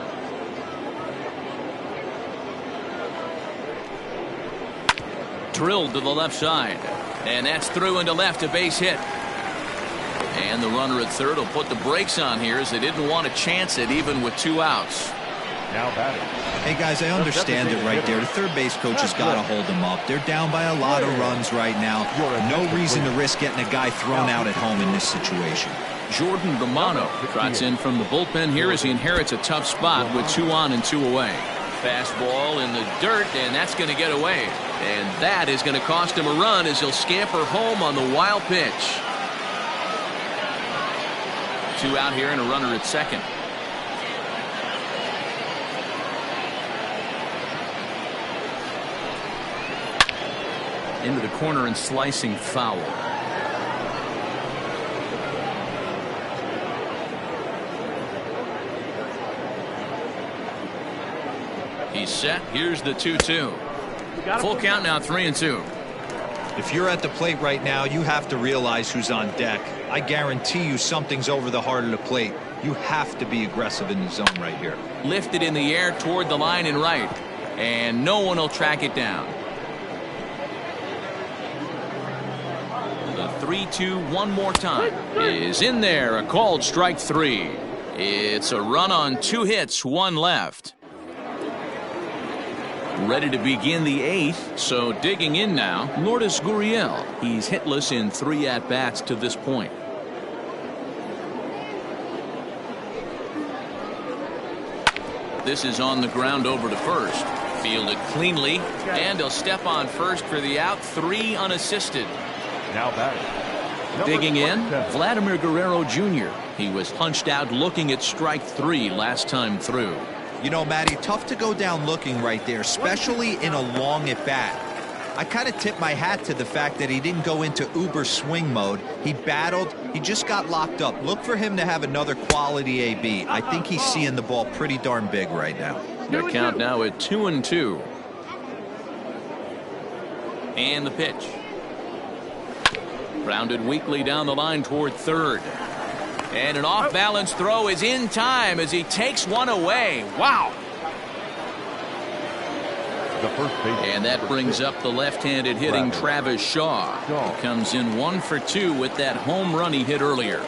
Drilled to the left side, and that's through into left, a base hit. And the runner at third will put the brakes on here as they didn't want to chance it even with 2 outs. Now batting. Hey guys, I understand it right there. The third base coach has got to hold them up. They're down by a lot of runs right now. No reason to risk getting a guy thrown out at home in this situation. Jordan Romano trots in from the bullpen here as he inherits a tough spot with 2 on and 2 away. Fastball in the dirt, and that's going to get away. And that is going to cost him a run as he'll scamper home on the wild pitch. 2 out here and a runner at second. Into the corner and slicing foul. He's set. Here's the 2-2. Full count now, 3-2. If you're at the plate right now, you have to realize who's on deck. I guarantee you something's over the heart of the plate. You have to be aggressive in the zone right here. Lifted in the air toward the line and right. And no one will track it down. The 3-2 one more time is in there. A called strike 3. It's a run on 2 hits, 1 left. Ready to begin the 8th, so digging in now, Lourdes Gurriel. He's hitless in 3 at-bats to this point. This is on the ground over to first. Fielded cleanly, and he'll step on first for the out, 3 unassisted. Now batting. Digging in, Vladimir Guerrero Jr. He was punched out looking at strike 3 last time through. You know, Matty, tough to go down looking right there, especially in a long at-bat. I kind of tip my hat to the fact that he didn't go into uber swing mode. He battled. He just got locked up. Look for him to have another quality AB. I think he's seeing the ball pretty darn big right now. Their count now at 2-2. And the pitch. Grounded weakly down the line toward third. And an off-balance throw is in time as he takes one away. Wow. The first baseman. And that brings up the left-handed hitting Travis Shaw. He comes in 1 for 2 with that home run he hit earlier.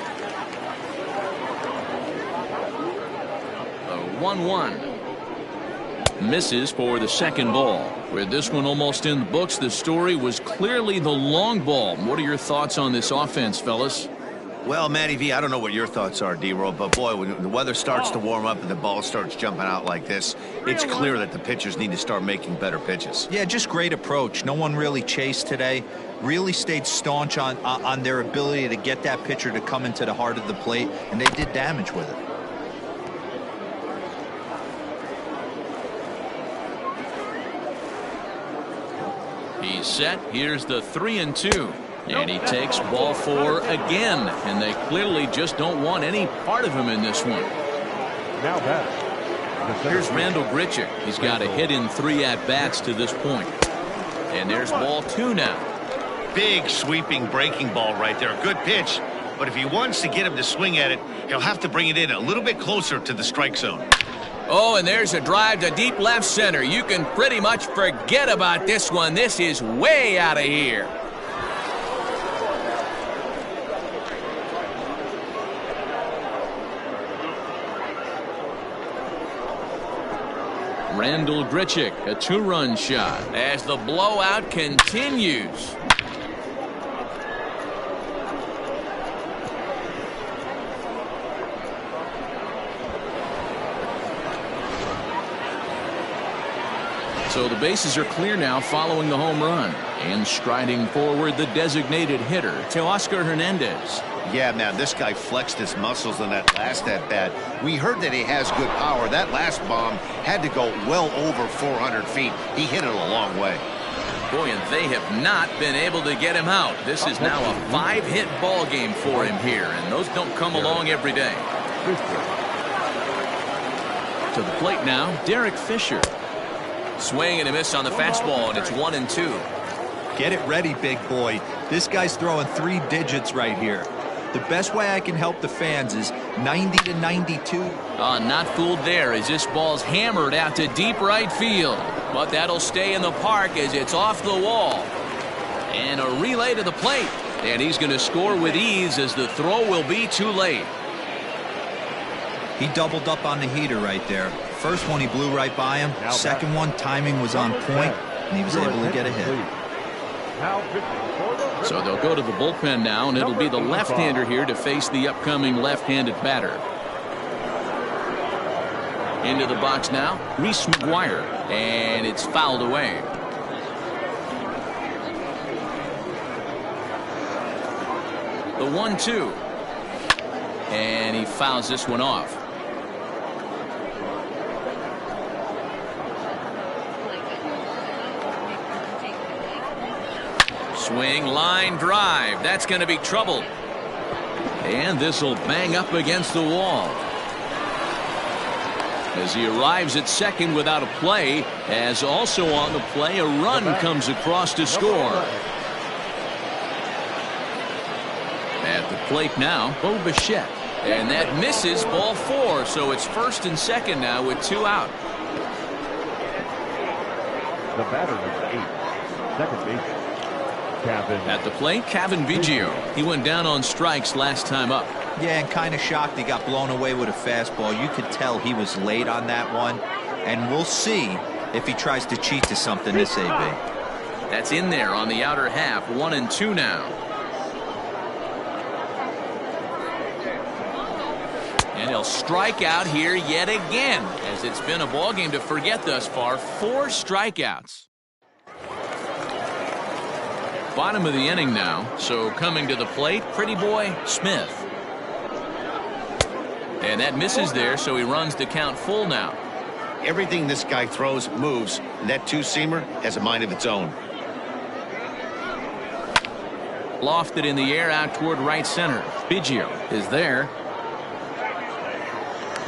The 1-1. Misses for the second ball. With this one almost in the books, the story was clearly the long ball. What are your thoughts on this offense, fellas? Well, Matty V, I don't know what your thoughts are, D-Roll, but boy, when the weather starts to warm up and the ball starts jumping out like this, it's clear that the pitchers need to start making better pitches. Yeah, just great approach. No one really chased today. Really stayed staunch on their ability to get that pitcher to come into the heart of the plate, and they did damage with it. He's set. Here's the 3-2. And he takes ball 4 again. And they clearly just don't want any part of him in this one. Now batting. Here's Randal Grichuk. He's got a hit in 3 at-bats to this point. And there's ball 2 now. Big sweeping breaking ball right there. Good pitch. But if he wants to get him to swing at it, he'll have to bring it in a little bit closer to the strike zone. Oh, and there's a drive to deep left center. You can pretty much forget about this one. This is way out of here. Randal Grichuk, a 2-run shot as the blowout continues. So the bases are clear now following the home run. And striding forward, the designated hitter, Teoscar Hernandez. Yeah, man, this guy flexed his muscles on that last at-bat. We heard that he has good power. That last bomb had to go well over 400 feet. He hit it a long way. Boy, and they have not been able to get him out. This is now a 5-hit ball game for him here, and those don't come along every day. To the plate now, Derek Fisher. Swing and a miss on the fastball, and it's 1-2. Get it ready, big boy. This guy's throwing 3 digits right here. The best way I can help the fans is 90 to 92. Not fooled there as this ball's hammered out to deep right field. But that'll stay in the park as it's off the wall. And a relay to the plate. And he's going to score with ease as the throw will be too late. He doubled up on the heater right there. First one he blew right by him. Second one, timing was on point, and he was able to get a hit. So they'll go to the bullpen now, and it'll be the left-hander here to face the upcoming left-handed batter. Into the box now, Reese McGuire, and it's fouled away. The 1-2, and he fouls this one off. Swing, line drive. That's going to be trouble. And this will bang up against the wall. As he arrives at second without a play, as also on the play, a run comes across to score. At the plate now, Bo Bichette. And that misses, ball 4. So it's first and second now with 2 out. The batter number 8, second baseman. At the plate, Cavan Biggio. He went down on strikes last time up. Yeah, and kind of shocked he got blown away with a fastball. You could tell he was late on that one. And we'll see if he tries to cheat to something this AB. That's in there on the outer half. 1-2 now. And he'll strike out here yet again, as it's been a ball game to forget thus far. 4 strikeouts. Bottom of the inning now, so coming to the plate, Pretty Boy Smith. And that misses there, so he runs the count full now. Everything this guy throws moves, and that 2-seamer has a mind of its own. Lofted in the air out toward right center. Biggio is there.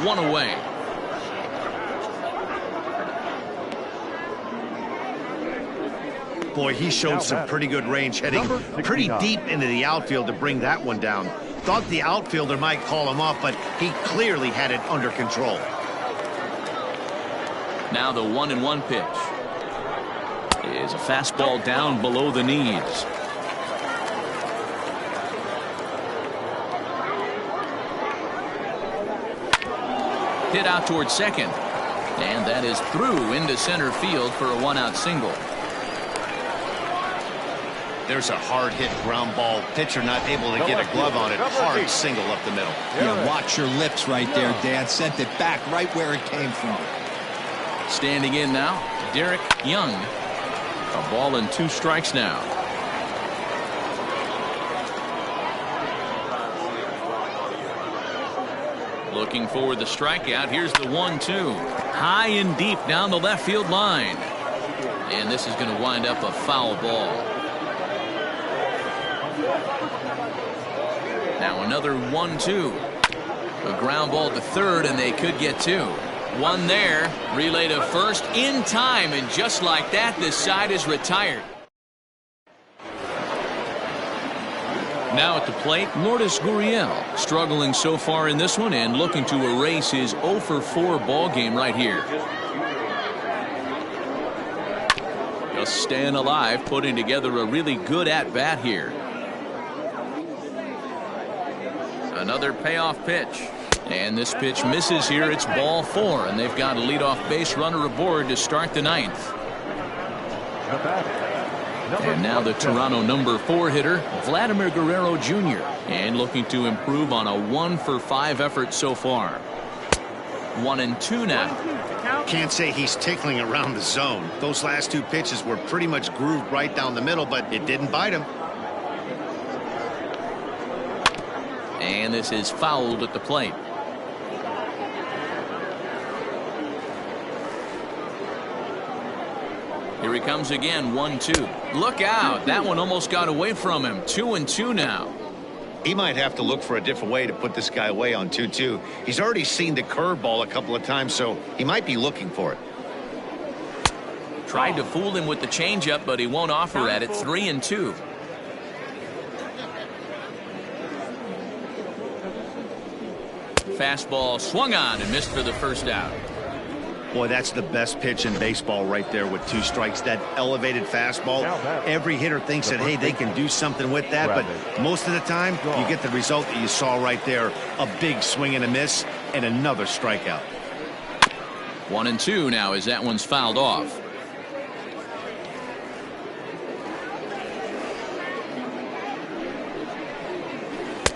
1 away. Boy, he showed some pretty good range heading pretty deep into the outfield to bring that one down. Thought the outfielder might call him off, but he clearly had it under control. Now the 1-1 pitch is a fastball down below the knees. Hit out towards second, and that is through into center field for a 1-out single. There's a hard-hit ground ball. Pitcher not able to get a glove on it. Hard single up the middle. Yeah, watch your lips right there, Dan. Sent it back right where it came from. Standing in now, Derek Young. A ball and 2 strikes now. Looking for the strikeout. Here's the 1-2. High and deep down the left field line. And this is going to wind up a foul ball. Now another 1-2. A ground ball to third, and they could get 2. One there. Relay to first in time, and just like that, this side is retired. Now at the plate, Lourdes Gurriel, struggling so far in this one and looking to erase his 0 for 4 ball game right here. Just staying alive, putting together a really good at-bat here. Another payoff pitch. And this pitch misses here. It's ball 4, and they've got a leadoff base runner aboard to start the 9th. And now the Toronto number 4 hitter, Vladimir Guerrero Jr., and looking to improve on a 1 for 5 effort so far. 1-2 now. Can't say he's tickling around the zone. Those last 2 pitches were pretty much grooved right down the middle, but it didn't bite him. And this is fouled at the plate. Here he comes again, 1-2. Look out. That one almost got away from him. 2-2 now. He might have to look for a different way to put this guy away on 2-2. He's already seen the curveball a couple of times, so he might be looking for it. Tried to fool him with the changeup, but he won't offer at it. 3-2. Fastball swung on and missed for the first out. Boy, that's the best pitch in baseball right there with 2 strikes. That elevated fastball. Every hitter thinks that, hey, they can do something with that, but most of the time you get the result that you saw right there. A big swing and a miss and another strikeout. 1-2 now as that one's fouled off.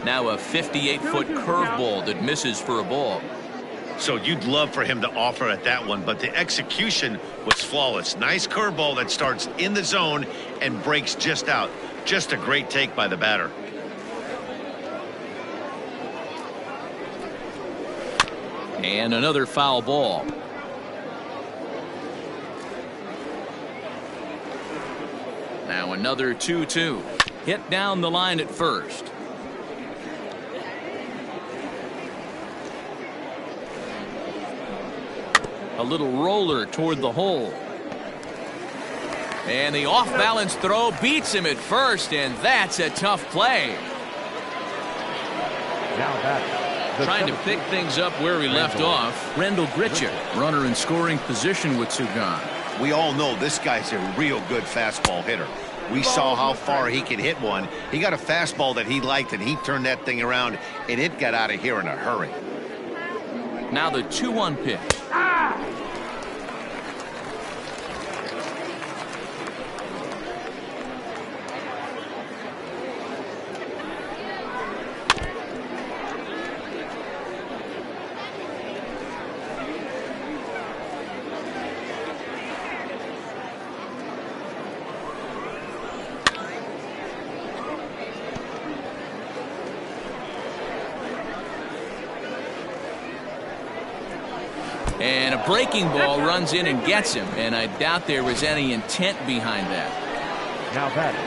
Now a 58-foot curveball that misses for a ball. So you'd love for him to offer at that one, but the execution was flawless. Nice curveball that starts in the zone and breaks just out. Just a great take by the batter. And another foul ball. Now another 2-2. Hit down the line at first. A little roller toward the hole. And the off-balance throw beats him at first, and that's a tough play. Trying to pick things up where he left off. Randall Grichuk, runner in scoring position with 2 gone. We all know this guy's a real good fastball hitter. We saw how far he could hit one. He got a fastball that he liked, and he turned that thing around, and it got out of here in a hurry. Now the 2-1 pitch. And a breaking ball runs in and gets him, and I doubt there was any intent behind that. Now batting,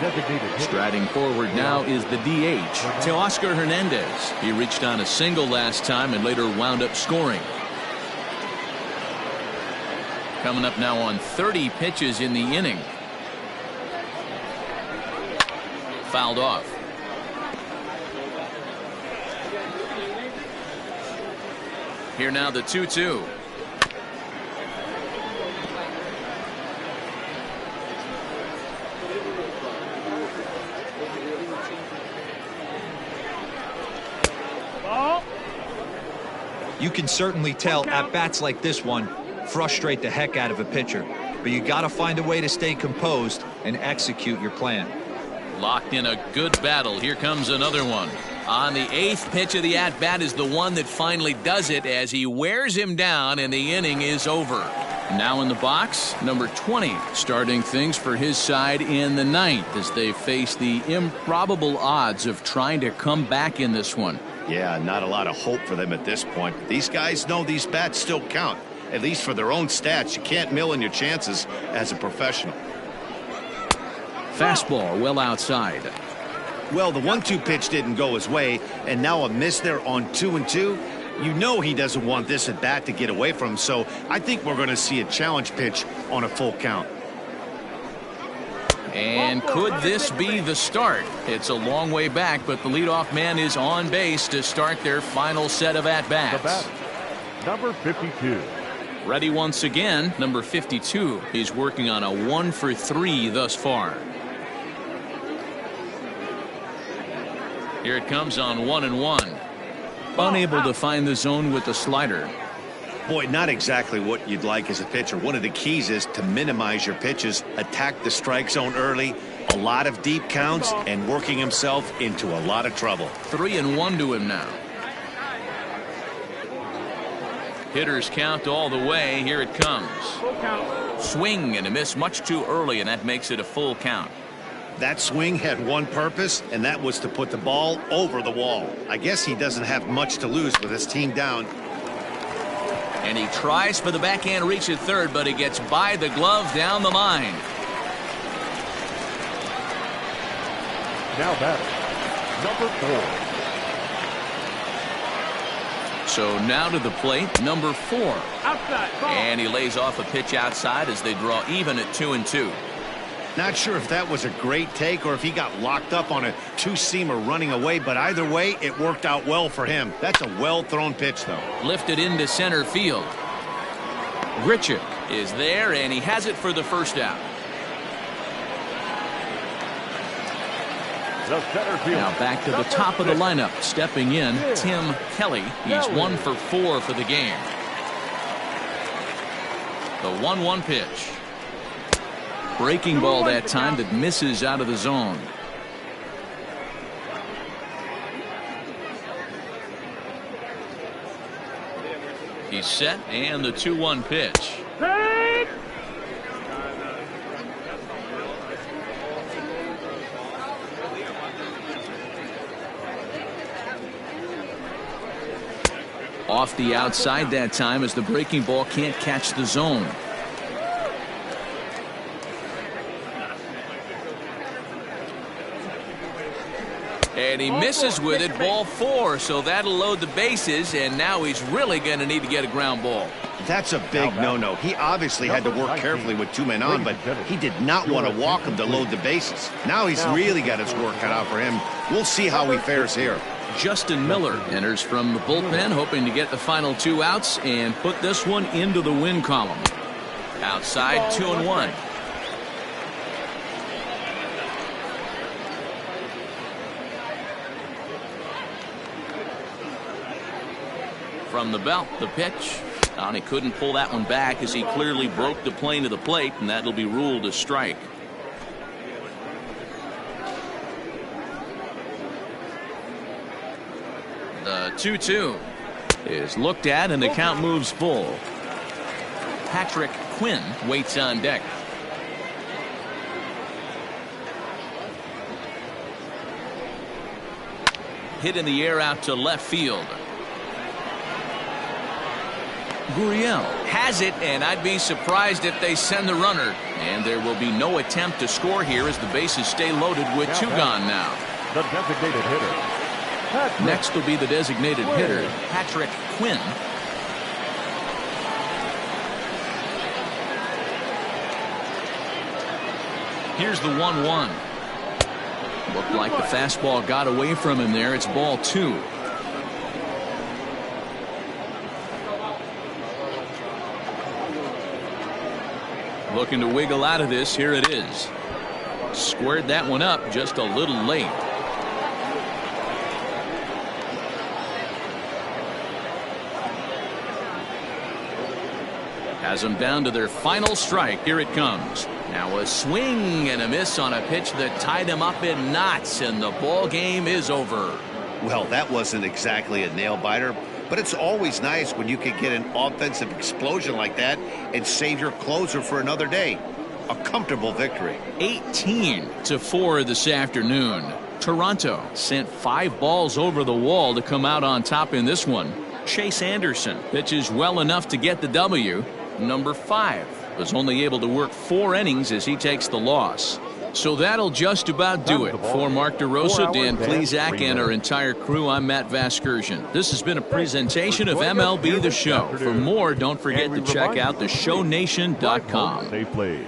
designated. Striding forward now is the DH, Teoscar Hernandez. He reached on a single last time and later wound up scoring. Coming up now on 30 pitches in the inning. fouled off. Here now the 2-2. You can certainly tell at bats like this one frustrate the heck out of a pitcher, but you got to find a way to stay composed and execute your plan. Locked in a good battle. Here comes another one. On the 8th pitch of the at-bat is the one that finally does it as he wears him down and the inning is over. Now in the box, number 20, starting things for his side in the 9th as they face the improbable odds of trying to come back in this one. Yeah, not a lot of hope for them at this point. These guys know these bats still count, at least for their own stats. You can't mill in your chances as a professional. Fastball well outside. Well, the 1-2 pitch didn't go his way, and now a miss there on 2-2. You know he doesn't want this at bat to get away from him, so I think we're going to see a challenge pitch on a full count. And could this be the start? It's a long way back, but the leadoff man is on base to start their final set of at-bats. The batter, number 52. Ready once again, number 52. He's working on a 1-for-3 thus far. Here it comes on 1-1. Unable to find the zone with the slider. Boy, not exactly what you'd like as a pitcher. One of the keys is to minimize your pitches, attack the strike zone early, a lot of deep counts, and working himself into a lot of trouble. 3-1 to him now. Hitters count all the way. Here it comes. Full count. Swing and a miss much too early, and that makes it a full count. That swing had one purpose, and that was to put the ball over the wall. I guess he doesn't have much to lose with his team down. And he tries for the backhand reach at third, but he gets by the glove down the line. Now batter, number 4. So now to the plate, number 4. Outside. Ball. And he lays off a pitch outside as they draw even at 2-2. Not sure if that was a great take or if he got locked up on a two-seamer running away, but either way, it worked out well for him. That's a well-thrown pitch, though. Lifted into center field. Grichuk is there, and he has it for the first out. The center field. Now back to the top of the lineup. Stepping in, Tim Kelly. He's 1 for 4 for the game. The 1-1 pitch. Breaking ball that time that misses out of the zone. He's set, and the 2-1 pitch. Take. Off the outside that time as the breaking ball can't catch the zone. And he misses with it, ball 4, so that'll load the bases, and now he's really going to need to get a ground ball. That's a big no-no. He obviously had to work carefully with 2 men on, but he did not want to walk him to load the bases. Now he's really got his work cut out for him. We'll see how he fares here. Justin Miller enters from the bullpen, hoping to get the final 2 outs and put this one into the win column. Outside, 2-1. From the belt, the pitch. And he couldn't pull that one back as he clearly broke the plane of the plate, and that'll be ruled a strike. The 2-2 is looked at, and the count moves full. Patrick Quinn waits on deck. Hit in the air out to left field. Gurriel has it, and I'd be surprised if they send the runner. And there will be no attempt to score here as the bases stay loaded with 2 gone now. The designated hitter. Patrick. Next will be the designated hitter, Patrick Quinn. Here's the 1-1. Looked like the fastball got away from him there. It's ball 2. Looking to wiggle out of this. Here it is. Squared that one up just a little late. Has them down to their final strike. Here it comes. Now a swing and a miss on a pitch that tied him up in knots, and the ball game is over. Well, that wasn't exactly a nail biter, but it's always nice when you can get an offensive explosion like that and save your closer for another day. A comfortable victory. 18-4 this afternoon. Toronto sent 5 balls over the wall to come out on top in this one. Chase Anderson pitches well enough to get the W. Number 5 was only able to work 4 innings as he takes the loss. So that'll just about do it. For Mark DeRosa, Dan Plesac, and our entire crew, I'm Matt Vasgersian. This has been a presentation of MLB The Show. For more, don't forget to check out theshownation.com. They played.